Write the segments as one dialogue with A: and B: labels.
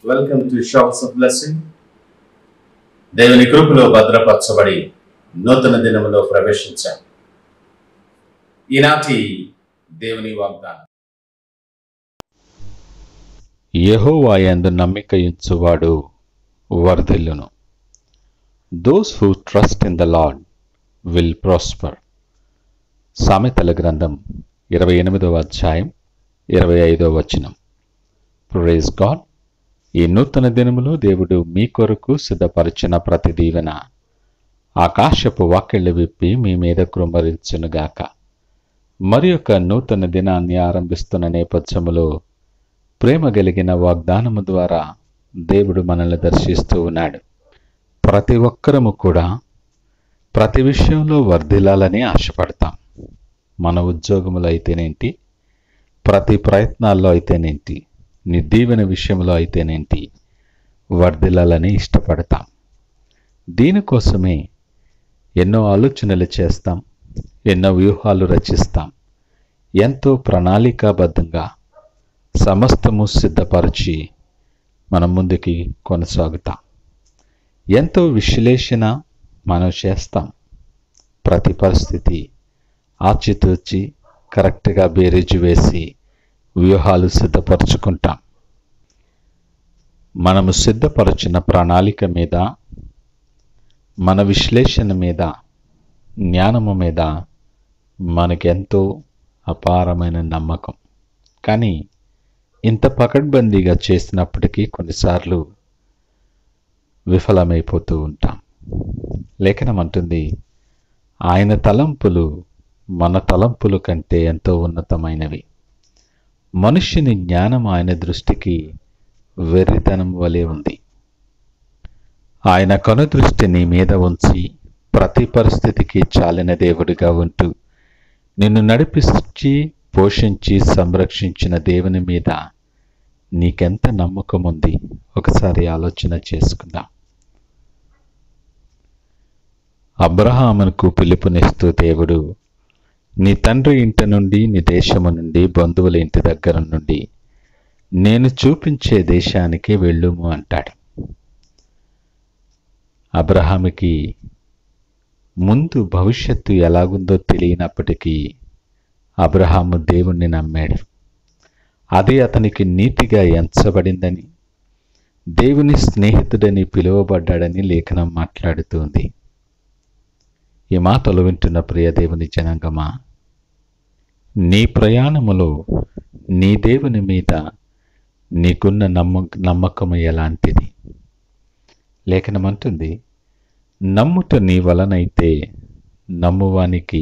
A: Welcome to showers of blessing. దేవుని కృపలో భద్రపరచబడి నూతన దినములో ప్రవేశించాం. ఈనాటి దేవుని వాగ్దానం.
B: యెహోవా యందు నమ్మికయుంచువాడు వర్ధిల్లును. Those who trust in the Lord will prosper. సామెతల గ్రంథం 28వ అధ్యాయం 25వ వచనం. Praise God. ఈ నూతన దినములో దేవుడు మీ కొరకు సిద్ధపరిచిన ప్రతి దీవెన ఆకాశపు వాకిళ్లు విప్పి మీ మీద కృమ్మరించునుగాక. మరి యొక్క నూతన దినాన్ని ఆరంభిస్తున్న నేపథ్యములో ప్రేమ కలిగిన వాగ్దానము ద్వారా దేవుడు మనల్ని దర్శిస్తూ ఉన్నాడు. ప్రతి ఒక్కరము కూడా ప్రతి విషయంలో వర్ధిల్లాలని ఆశపడతాం. మన ఉద్యోగములో అయితేనేంటి, ప్రతి ప్రయత్నాల్లో అయితేనేంటి, నీ దీవెన విషయంలో అయితేనేంటి, వర్ధిల్లాలని ఇష్టపడతాం. దీనికోసమే ఎన్నో ఆలోచనలు చేస్తాం, ఎన్నో వ్యూహాలు రచిస్తాం. ఎంతో ప్రణాళికాబద్ధంగా సమస్తము సిద్ధపరిచి మనం ముందుకి కొనసాగుతాం. ఎంతో విశ్లేషణ మనం చేస్తాం. ప్రతి పరిస్థితి ఆచితూచి కరెక్ట్గా బేరీజు వేసి వ్యూహాలు సిద్ధపరచుకుంటాం. మనము సిద్ధపరచిన ప్రణాళిక మీద, మన విశ్లేషణ మీద, జ్ఞానము మీద మనకెంతో అపారమైన నమ్మకం. కానీ ఇంత పకడ్బందీగా చేసినప్పటికీ కొన్నిసార్లు విఫలమైపోతూ ఉంటాం. లేఖనం అంటుంది, ఆయన తలంపులు మన తలంపుల కంటే ఎంతో ఉన్నతమైనవి. మనుష్యుని జ్ఞానం ఆయన దృష్టికి వెర్రితనం వలె ఉంది. ఆయన కనుదృష్టి నీ మీద ఉంచి ప్రతి పరిస్థితికి చాలిన దేవుడిగా ఉంటూ నిన్ను నడిపించి పోషించి సంరక్షించిన దేవుని మీద నీకెంత నమ్మకం ఉంది? ఒకసారి ఆలోచన చేసుకుందాం. అబ్రహామునకు పిలుపునిస్తూ దేవుడు, నీ తండ్రి ఇంటి నుండి, నీ దేశము నుండి, బంధువుల ఇంటి దగ్గర నుండి నేను చూపించే దేశానికి వెళ్ళుము అంటాడు. అబ్రహాముకి ముందు భవిష్యత్తు ఎలాగుందో తెలియనప్పటికీ అబ్రహాము దేవుణ్ణి నమ్మాడు. అది అతనికి నీతిగా ఎంచబడిందని, దేవుని స్నేహితుడని పిలువబడ్డాడని లేఖనం మాట్లాడుతుంది. ఈ మాటలు వింటున్న ప్రియ దేవుని జనాంగమా, నీ ప్రయాణములో నీ దేవుని మీద నీకున్న నమ్మకము ఎలాంటిది? లేఖనం అంటుంది, నమ్ముట నీ వలనైతే నమ్మువానికి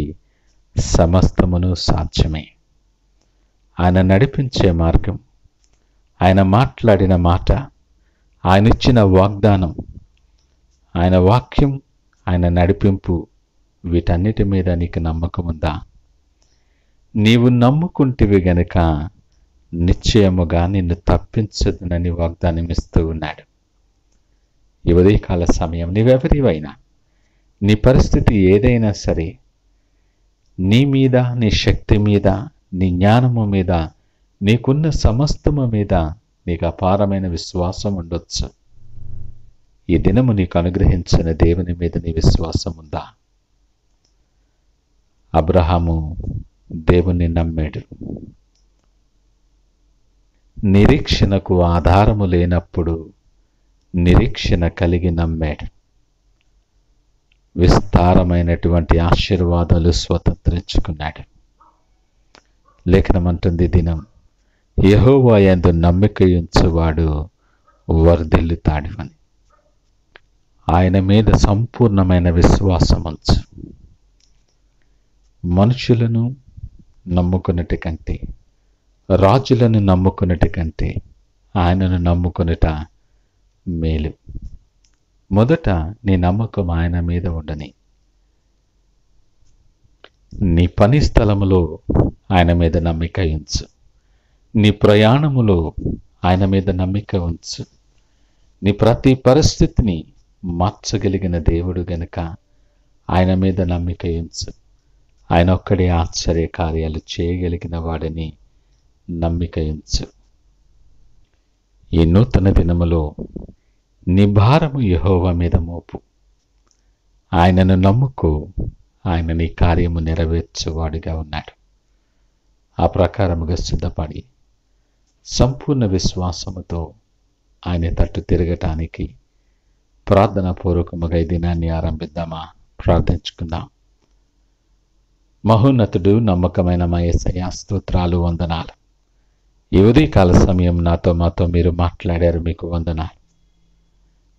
B: సమస్తమును సాధ్యమే. ఆయన నడిపించే మార్గం, ఆయన మాట్లాడిన మాట, ఆయన ఇచ్చిన వాగ్దానం, ఆయన వాక్యం, ఆయన నడిపింపు, వీటన్నిటి మీద నీకు నమ్మకం ఉందా? నీవు నమ్ముకుంటివి గనుక నిశ్చయముగా నిన్ను తప్పించదునని వాగ్దానం ఇస్తూ ఉన్నాడు. ఈ ఉదయకాల సమయం నీవెవరివైనా, నీ పరిస్థితి ఏదైనా సరే, నీ మీద, నీ శక్తి మీద, నీ జ్ఞానము మీద, నీకున్న సమస్తము మీద నీకు అపారమైన విశ్వాసం ఉండొచ్చు. ఈ దినము నీకు అనుగ్రహించిన దేవుని మీద నీ విశ్వాసం ఉందా? అబ్రహాము దేవుణ్ణి నమ్మాడు. నిరీక్షణకు ఆధారము లేనప్పుడు నిరీక్షణ కలిగి నమ్మాడు. విస్తారమైనటువంటి ఆశీర్వాదాలు స్వతంత్రించుకున్నాడు. లేఖనం అంటుంది, దినం యెహోవా యందు నమ్మికయుంచువాడు వర్ధిల్లుతాడు అని. ఆయన మీద సంపూర్ణమైన విశ్వాసం ఉంచు. మనుషులను నమ్ముకున్నటి కంటే, రాజులను నమ్ముకున్నటి కంటే ఆయనను నమ్ముకునుట మేలు. మొదట నీ నమ్మకం ఆయన మీద ఉండని. నీ పని స్థలములో ఆయన మీద నమ్మిక ఉంచు. నీ ప్రయాణములో ఆయన మీద నమ్మిక ఉంచు. నీ ప్రతి పరిస్థితిని మార్చగలిగిన దేవుడు గనుక ఆయన మీద నమ్మిక ఉంచు. ఆయన ఒక్కడే ఆశ్చర్య కార్యాలు చేయగలిగిన వాడని నమ్మిక ఉంచు. ఈ నూతన దినములో నీ భారము యెహోవా మీద మోపు. ఆయనను నమ్ముకో, ఆయన నీ కార్యము నెరవేర్చువాడిగా ఉన్నాడు. ఆ ప్రకారముగా సిద్ధపడి సంపూర్ణ విశ్వాసముతో ఆయన తట్టు తిరగటానికి ప్రార్థనాపూర్వకముగా ఈ దినాన్ని ఆరంభిద్దామా? ప్రార్థించుకుందాం. మహోన్నతుడు, నమ్మకమైన మా యేసయ్యా, స్తోత్రాలు, వందనాలు. ఈ ఉదయకాల సమయం మాతో మీరు మాట్లాడారు, మీకు వందనాలు.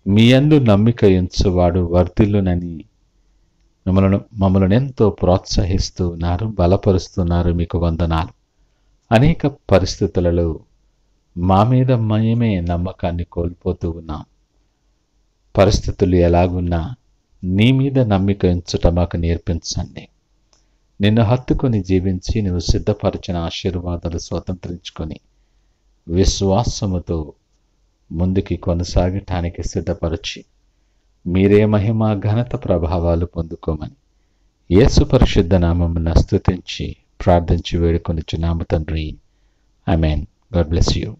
B: మీ యందు నమ్మిక ఉంచువాడు వర్ధిల్లునని మమ్మల్ని ఎంతో ప్రోత్సహిస్తూ ఉన్నారు, బలపరుస్తున్నారు, మీకు వందనాలు. అనేక పరిస్థితులలో మా మీద మేమే నమ్మకాన్ని కోల్పోతూ ఉన్నాం. పరిస్థితులు ఎలాగున్నా నీ మీద నమ్మిక ఉంచుట మాకు నేర్పించండి. నిన్ను హత్తుకొని జీవించి నువ్వు సిద్ధపరిచిన ఆశీర్వాదాలు స్వతంత్రించుకొని విశ్వాసముతో ముందుకి కొనసాగటానికి సిద్ధపరిచి మీరే మహిమ, ఘనత, ప్రభావాలు పొందుకోమని యేసు పరిశుద్ధ నామమున స్తుతించి ప్రార్థించి వేడుకొనిచున్నాము తండ్రి. ఆమేన్. God bless you.